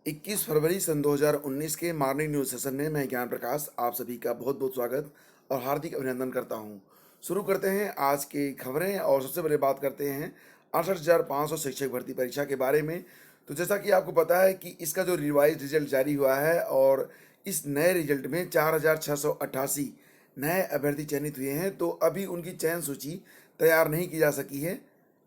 21 फरवरी सन 2019 के morning news session में मैं ज्ञान प्रकाश आप सभी का बहुत-बहुत स्वागत और हार्दिक अभिनंदन करता हूं। शुरू करते हैं आज की खबरें और सबसे पहले बात करते हैं 68,500 शिक्षक भर्ती परीक्षा के बारे में। तो जैसा कि आपको पता है कि इसका जो रिवाइज़ रिज़ल्ट जारी हुआ है और इस नए रिज़ल्ट में 4,688 नए अभ्यर्थी चयनित हुए हैं, तो अभी उनकी चयन सूची तैयार नहीं की जा सकी है।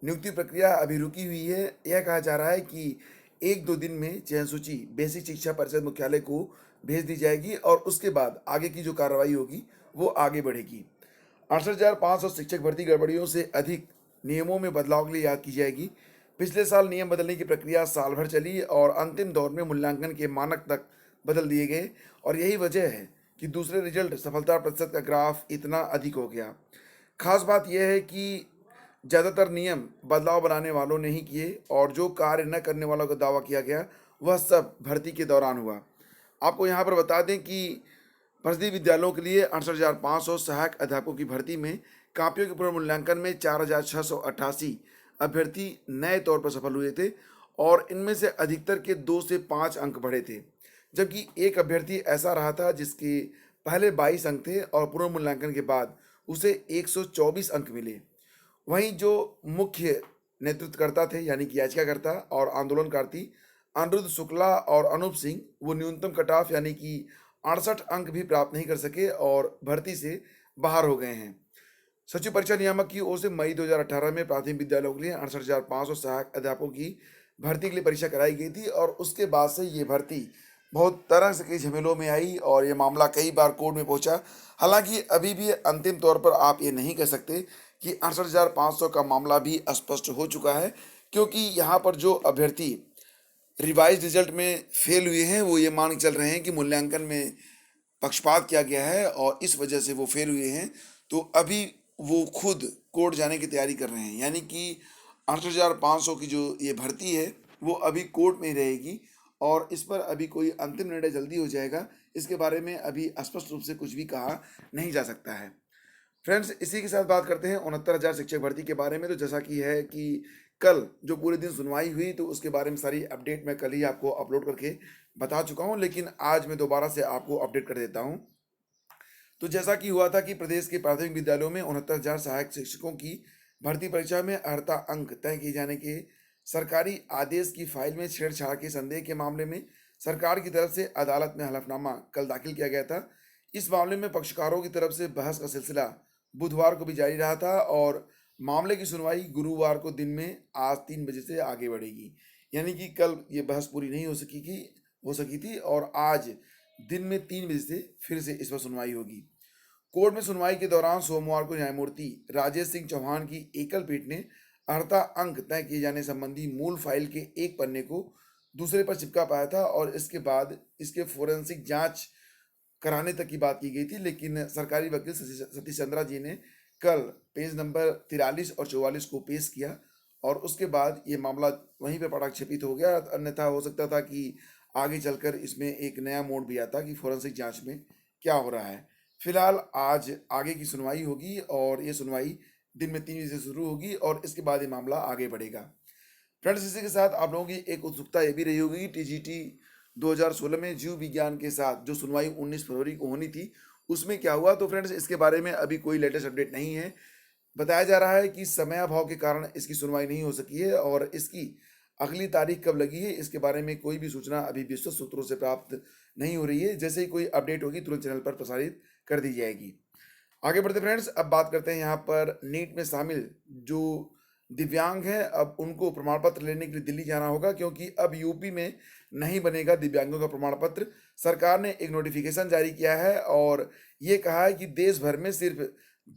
नियुक्ति प्रक्रिया अभी रुकी हुई है। यह कहा जा रहा है कि 1-2 दिन में चयन सूची बेसिक शिक्षा परिषद मुख्यालय को भेज दी जाएगी और उसके बाद आगे की जो कार्रवाई होगी, वो आगे बढ़ेगी। 68,500 शिक्षक भर्ती गड़बड़ियों से अधिक नियमों में बदलाव के लिए याद की जाएगी। पिछले साल नियम बदलने की प्रक्रिया साल भर चली और अंतिम दौर में मूल्यांकन के मानक तक बदल दिए गए और यही वजह है कि दूसरे रिजल्ट सफलता प्रतिशत का ग्राफ इतना अधिक हो गया। खास बात यह है कि ज़्यादातर नियम बदलाव बनाने वालों ने ही किए और जो कार्य न करने वालों का दावा किया गया, वह सब भर्ती के दौरान हुआ। आपको यहाँ पर बता दें कि फर्जी विद्यालयों के लिए 68,500 सहायक अध्यापकों की भर्ती में कापियों के पुनर्मूल्यांकन में 4,688 अभ्यर्थी नए तौर पर सफल हुए थे और इनमें से अधिकतर के 2 से 5 अंक बढ़े थे, जबकि एक अभ्यर्थी ऐसा रहा था जिसके पहले 22 अंक थे और पुनर्मूल्यांकन के बाद उसे 124 अंक मिले। वहीं जो मुख्य नेतृत्वकर्ता थे यानी कि याचिकाकर्ता और आंदोलनकारी अनिरुद्ध शुक्ला और अनूप सिंह, वो न्यूनतम कट ऑफ यानी कि 68 अंक भी प्राप्त नहीं कर सके और भर्ती से बाहर हो गए हैं। सचिव परीक्षा नियामक की ओर से मई 2018 में प्राथमिक विद्यालयों के लिए 68,500 सहायक अध्यापकों की भर्ती के लिए परीक्षा कराई गई थी और उसके बाद से ये भर्ती बहुत तरह से कई झमेलों में आई और ये मामला कई बार कोर्ट में पहुंचा। हालांकि अभी भी अंतिम तौर पर आप ये नहीं कह सकते कि 68,500 का मामला भी स्पष्ट हो चुका है, क्योंकि यहाँ पर जो अभ्यर्थी रिवाइज रिजल्ट में फेल हुए हैं, वो ये मान के चल रहे हैं कि मूल्यांकन में पक्षपात किया गया है और इस वजह से वो फेल हुए हैं। तो अभी वो खुद कोर्ट जाने की तैयारी कर रहे हैं, यानी कि 68,500 की जो ये भर्ती है, वो अभी कोर्ट में ही रहेगी और इस पर अभी कोई अंतिम निर्णय जल्दी हो जाएगा। इसके बारे में अभी स्पष्ट रूप से कुछ भी कहा नहीं जा सकता है। फ्रेंड्स, इसी के साथ बात करते हैं 69,000 शिक्षक भर्ती के बारे में। तो जैसा कि है कि कल जो पूरे दिन सुनवाई हुई, तो उसके बारे में सारी अपडेट मैं कल ही आपको अपलोड करके बता चुका हूं, लेकिन आज मैं दोबारा से आपको अपडेट कर देता हूं। तो जैसा कि हुआ था कि प्रदेश के प्राथमिक विद्यालयों में 69,000 सहायक शिक्षकों की भर्ती परीक्षा में अर्हता अंक तय किए जाने के सरकारी आदेश की फाइल में छेड़छाड़ के संदेह के मामले में सरकार की तरफ से अदालत में हलफनामा कल दाखिल किया गया था। इस मामले में पक्षकारों की तरफ से बहस का सिलसिला बुधवार को भी जारी रहा था और मामले की सुनवाई गुरुवार को दिन में आज 3 बजे से आगे बढ़ेगी। यानी कि कल ये बहस पूरी नहीं हो सकी थी और आज दिन में 3 बजे से फिर से इस पर सुनवाई होगी। कोर्ट में सुनवाई के दौरान सोमवार को न्यायमूर्ति राजेश सिंह चौहान की एकल पीठ ने अर्हता अंक तय किए जाने संबंधी मूल फाइल के एक पन्ने को दूसरे पर चिपका पाया था और इसके बाद इसके फोरेंसिक जांच कराने तक की बात की गई थी, लेकिन सरकारी वकील सतीश चंद्रा जी ने कल पेज नंबर 43 और 44 को पेश किया और उसके बाद ये मामला वहीं पे पटाक्षेपित हो गया। अन्यथा हो सकता था कि आगे चलकर इसमें एक नया मोड़ भी आता कि फोरेंसिक जांच में क्या हो रहा है। फिलहाल आज आगे की सुनवाई होगी और ये सुनवाई दिन में 3 बजे से शुरू होगी और इसके बाद ये मामला आगे बढ़ेगा। फ्रेंड्स, इसी के साथ आप लोगों की एक उत्सुकता ये भी रही होगी कि टीजीटी 2016 में जीव विज्ञान के साथ जो सुनवाई 19 फरवरी को होनी थी, उसमें क्या हुआ? तो फ्रेंड्स, इसके बारे में अभी कोई लेटेस्ट अपडेट नहीं है। बताया जा रहा है कि समयाभाव के कारण इसकी सुनवाई नहीं हो सकी है और इसकी अगली तारीख कब लगी है, इसके बारे में कोई भी सूचना अभी विश्वस्त सूत्रों से प्राप्त नहीं हो रही है। जैसे ही कोई अपडेट होगी, तुरंत चैनल पर प्रसारित कर दी जाएगी। आगे बढ़ते फ्रेंड्स, अब बात करते हैं यहाँ पर नीट में शामिल जो दिव्यांग हैं, अब उनको प्रमाण पत्र लेने के लिए दिल्ली जाना होगा, क्योंकि अब यूपी में नहीं बनेगा दिव्यांगों का प्रमाण पत्र। सरकार ने एक नोटिफिकेशन जारी किया है और ये कहा है कि देश भर में सिर्फ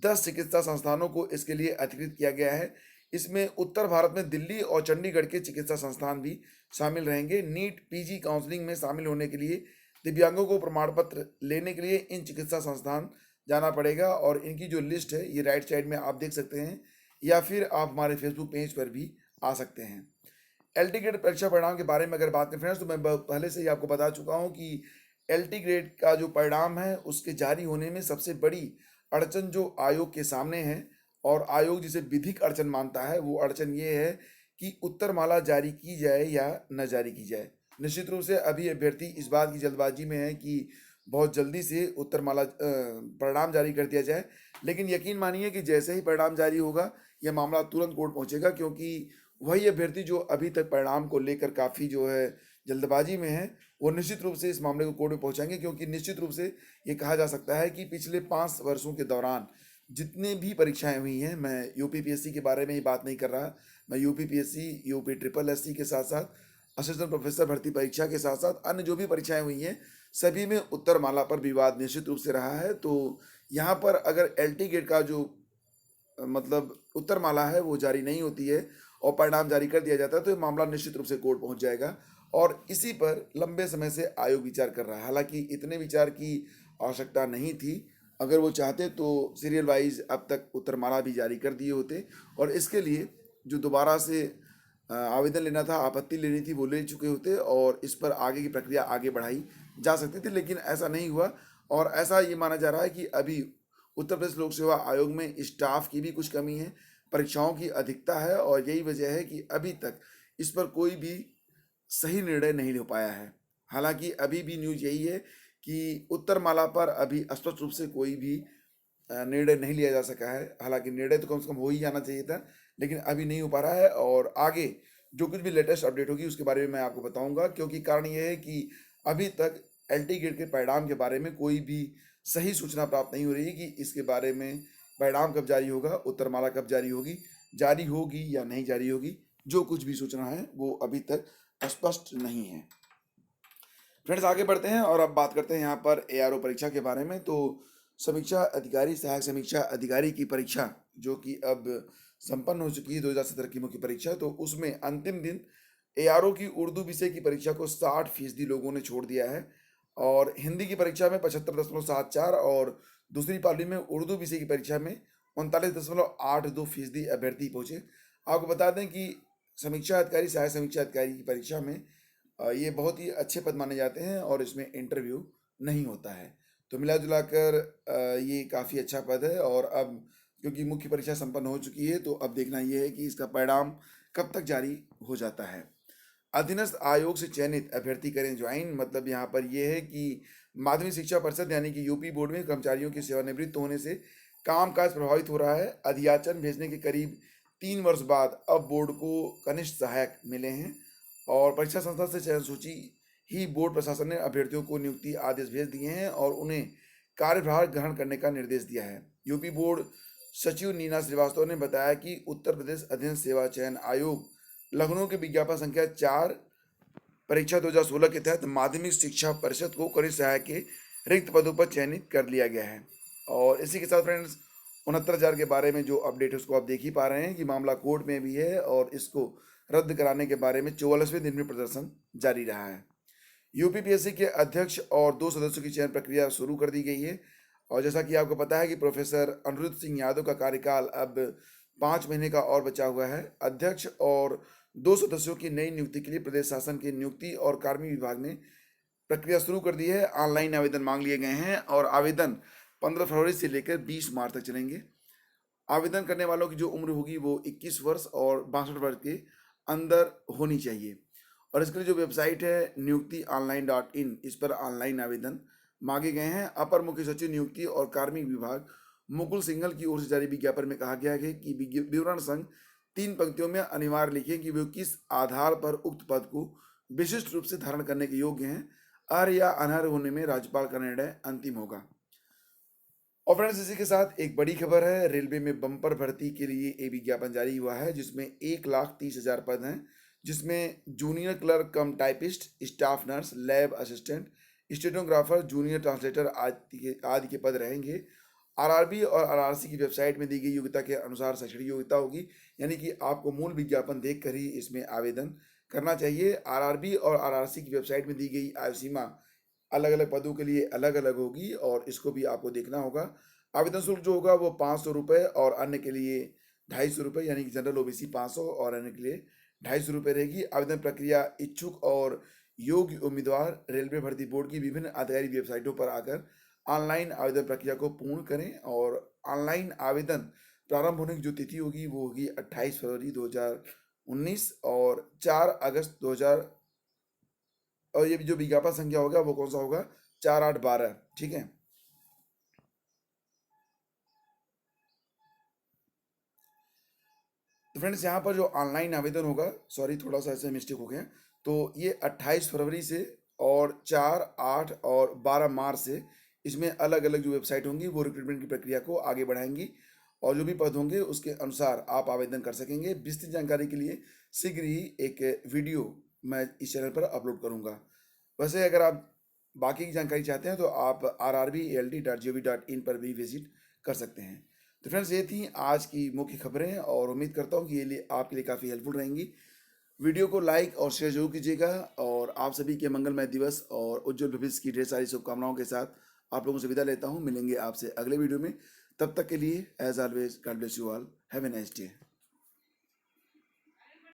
10 चिकित्सा संस्थानों को इसके लिए अधिकृत किया गया है। इसमें उत्तर भारत में दिल्ली और चंडीगढ़ के चिकित्सा संस्थान भी शामिल रहेंगे। नीट पीजी काउंसलिंग में शामिल होने के लिए दिव्यांगों को प्रमाण पत्र लेने के लिए इन चिकित्सा संस्थान जाना पड़ेगा और इनकी जो लिस्ट है ये राइट साइड में आप देख सकते हैं या फिर आप हमारे फेसबुक पेज पर भी आ सकते हैं। एलटी ग्रेड परीक्षा परिणाम के बारे में अगर बात करें फ्रेंड्स, तो मैं पहले से ही आपको बता चुका हूं कि एलटी ग्रेड का जो परिणाम है उसके जारी होने में सबसे बड़ी अड़चन जो आयोग के सामने है और आयोग जिसे विधिक अड़चन मानता है, वो अड़चन ये है कि उत्तरमाला जारी की जाए या न जारी की जाए। निश्चित रूप से अभी अभ्यर्थी इस बात की जल्दबाजी में है कि बहुत जल्दी से उत्तरमाला परिणाम जारी कर दिया जाए। लेकिन यकीन मानिए कि जैसे ही परिणाम जारी होगा, यह मामला तुरंत कोर्ट पहुँचेगा, क्योंकि वही अभ्यर्थी जो अभी तक परिणाम को लेकर काफ़ी जो है जल्दबाजी में है, वो निश्चित रूप से इस मामले को कोर्ट में पहुँचाएँगे, क्योंकि निश्चित रूप से ये कहा जा सकता है कि पिछले 5 वर्षों के दौरान जितनी भी परीक्षाएँ हुई हैं, मैं यूपीपीएससी के बारे में ही बात नहीं कर रहा, मैं यूपीपीएससी, यूपी ट्रिपल एससी के साथ-साथ असिस्टेंट प्रोफेसर भर्ती परीक्षा के साथ-साथ अन्य जो भी परीक्षाएँ हुई हैं, सभी में उत्तरमाला पर विवाद निश्चित रूप से रहा है। तो यहाँ पर अगर एलटी गेट का जो मतलब उत्तरमाला है वो जारी नहीं होती है और परिणाम जारी कर दिया जाता है, तो ये मामला निश्चित रूप से कोर्ट पहुँच जाएगा और इसी पर लंबे समय से आयोग विचार कर रहा है। हालाँकि इतने विचार की आवश्यकता नहीं थी। अगर वो चाहते तो सीरियल वाइज़ अब तक उत्तरमाला भी जारी कर दिए होते और इसके लिए जो दोबारा से आवेदन लेना था, आपत्ति लेनी थी, वो ले चुके होते और इस पर आगे की प्रक्रिया आगे बढ़ाई जा सकती थी, लेकिन ऐसा नहीं हुआ और ऐसा ये माना जा रहा है कि अभी उत्तर प्रदेश लोक सेवा आयोग में स्टाफ की भी कुछ कमी है, परीक्षाओं की अधिकता है और यही वजह है कि अभी तक इस पर कोई भी सही निर्णय नहीं ले पाया है। हालाँकि अभी भी न्यूज़ यही है कि उत्तरमाला पर अभी स्पष्ट रूप से कोई भी निर्णय नहीं लिया जा सका है। हालाँकि निर्णय तो कम से कम हो ही जाना चाहिए था, लेकिन अभी नहीं हो पा रहा है और आगे जो कुछ भी लेटेस्ट अपडेट होगी उसके बारे में मैं आपको बताऊँगा, क्योंकि कारण ये है कि अभी तक एलटी गेट के परिणाम के बारे में कोई भी सही सूचना प्राप्त नहीं हो रही है कि इसके बारे में परिणाम कब जारी होगा, उत्तरमाला कब जारी होगी या नहीं जारी होगी। जो कुछ भी सूचना है वो अभी तक स्पष्ट नहीं है। फ्रेंड्स, आगे बढ़ते हैं और अब बात करते हैं यहाँ पर एआरओ परीक्षा के बारे में। तो समीक्षा अधिकारी, सहायक समीक्षा अधिकारी की परीक्षा जो कि अब संपन्न हो चुकी है 2017 की मुख्य परीक्षा, तो उसमें अंतिम दिन एआरओ की उर्दू विषय की परीक्षा को 60% लोगों ने छोड़ दिया है और हिंदी की परीक्षा में 75.74 और दूसरी पाली में उर्दू विषय की परीक्षा में 39.82% अभ्यर्थी पहुंचे। आपको बता दें कि समीक्षा अधिकारी, सहायक समीक्षा अधिकारी की परीक्षा में ये बहुत ही अच्छे पद माने जाते हैं और इसमें इंटरव्यू नहीं होता है। तो मिला-जुला कर ये काफ़ी अच्छा पद है और अब क्योंकि मुख्य परीक्षा संपन्न हो चुकी है, तो अब देखना ये है कि इसका परिणाम कब तक जारी हो जाता है। अधीनस्थ आयोग से चयनित अभ्यर्थी करें ज्वाइन, मतलब यहाँ पर ये है कि माध्यमिक शिक्षा परिषद यानी कि यूपी बोर्ड में कर्मचारियों के सेवानिवृत्त होने से कामकाज प्रभावित हो रहा है। अधियाचन भेजने के करीब 3 वर्ष बाद अब बोर्ड को कनिष्ठ सहायक मिले हैं और परीक्षा संस्था से चयन सूची ही बोर्ड प्रशासन ने अभ्यर्थियों को नियुक्ति आदेश भेज दिए हैं और उन्हें कार्यभार ग्रहण करने का निर्देश दिया है। यूपी बोर्ड सचिव नीना श्रीवास्तव ने बताया कि उत्तर प्रदेश अधीन सेवा चयन आयोग लखनऊ के विज्ञापन संख्या 4 परीक्षा 2016 के तहत माध्यमिक शिक्षा परिषद को कनिष्ठ सहायक के रिक्त पदों पर चयनित कर लिया गया है। और इसी के साथ फ्रेंड्स 69,000 के बारे में जो अपडेट है उसको आप देख ही पा रहे हैं कि मामला कोर्ट में भी है और इसको रद्द कराने के बारे में 44वें दिन में प्रदर्शन जारी रहा है। यूपीपीएससी के अध्यक्ष और 2 सदस्यों की चयन प्रक्रिया शुरू कर दी गई है और जैसा कि आपको पता है कि प्रोफेसर अनिरुद्ध सिंह यादव का कार्यकाल अब 5 महीने का और बचा हुआ है। अध्यक्ष और 2 सदस्यों की नई नियुक्ति के लिए प्रदेश शासन के नियुक्ति और कार्मिक विभाग ने प्रक्रिया शुरू कर दी है। ऑनलाइन आवेदन मांग लिए गए हैं और आवेदन 15 फरवरी से लेकर 20 मार्च तक चलेंगे। आवेदन करने वालों की जो उम्र होगी वो 21 वर्ष और 62 वर्ष के अंदर होनी चाहिए और इसके लिए जो वेबसाइट है नियुक्ति online.in, इस पर ऑनलाइन आवेदन मांगे गए हैं। अपर मुख्य सचिव नियुक्ति और कार्मिक विभाग मुकुल सिंघल की ओर से जारी विज्ञापन में कहा गया है कि विवरण संग 3 पंक्तियों में अनिवार्य लिखें कि वे किस आधार पर उक्त पद को विशिष्ट रूप से धारण करने के योग्य हैं। अर्ह या अनर्ह होने में राज्यपाल का निर्णय अंतिम होगा। और फ्रेंड्स, इसी के साथ एक बड़ी खबर है। रेलवे में बम्पर भर्ती के लिए एक विज्ञापन जारी हुआ है जिसमें 1,30,000 पद हैं, जिसमें जूनियर क्लर्क कम typist, staff nurse, lab assistant, stenographer, junior translator आदि के पद रहेंगे। आरआरबी और आरआरसी की वेबसाइट में दी गई योग्यता के अनुसार शैक्षणिक योग्यता होगी, यानी कि आपको मूल विज्ञापन देखकर ही इसमें आवेदन करना चाहिए। आरआरबी और आरआरसी की वेबसाइट में दी गई आयु सीमा अलग अलग पदों के लिए अलग अलग होगी और इसको भी आपको देखना होगा। आवेदन शुल्क जो होगा वो 500 रुपये और अन्य के लिए 250 रुपये, यानी कि जनरल ओबीसी 500 और अन्य के लिए 250 रुपये रहेगी। आवेदन प्रक्रिया इच्छुक और योग्य उम्मीदवार रेलवे भर्ती बोर्ड की विभिन्न आधिकारिक वेबसाइटों पर आकर ऑनलाइन आवेदन प्रक्रिया को पूर्ण करें और ऑनलाइन आवेदन प्रारंभ होने की जो तिथि होगी वो होगी 28 फरवरी 2019 और 4 अगस्त और ये जो विज्ञापन संख्या होगा वो कौन सा होगा, 4812। ठीक है। तो फ्रेंड्स यहाँ पर जो ऑनलाइन आवेदन होगा, सॉरी थोड़ा सा ऐसे मिस्टेक हो गया, तो ये 28 फरवरी से और 4, 8 और 12 मार्च से इसमें अलग अलग जो वेबसाइट होंगी वो रिक्रूटमेंट की प्रक्रिया को आगे बढ़ाएंगी, और जो भी पद होंगे उसके अनुसार आप आवेदन कर सकेंगे। विस्तृत जानकारी के लिए शीघ्र ही एक वीडियो मैं इस चैनल पर अपलोड करूँगा। वैसे अगर आप बाकी की जानकारी चाहते हैं तो आप rrbald.gov.in पर भी विजिट कर सकते हैं। तो फ्रेंड्स ये थी आज की मुख्य खबरें, और उम्मीद करता हूँ कि ये आपके लिए काफ़ी हेल्पफुल रहेंगी। वीडियो को लाइक और शेयर जरूर कीजिएगा, और आप सभी के मंगलमय दिवस और उज्जवल भविष्य की ढेर सारी शुभकामनाओं के साथ आप लोगों से विदा लेता हूँ। मिलेंगे आपसे अगले वीडियो में, तब तक के लिए as always God bless you all, have a nice day.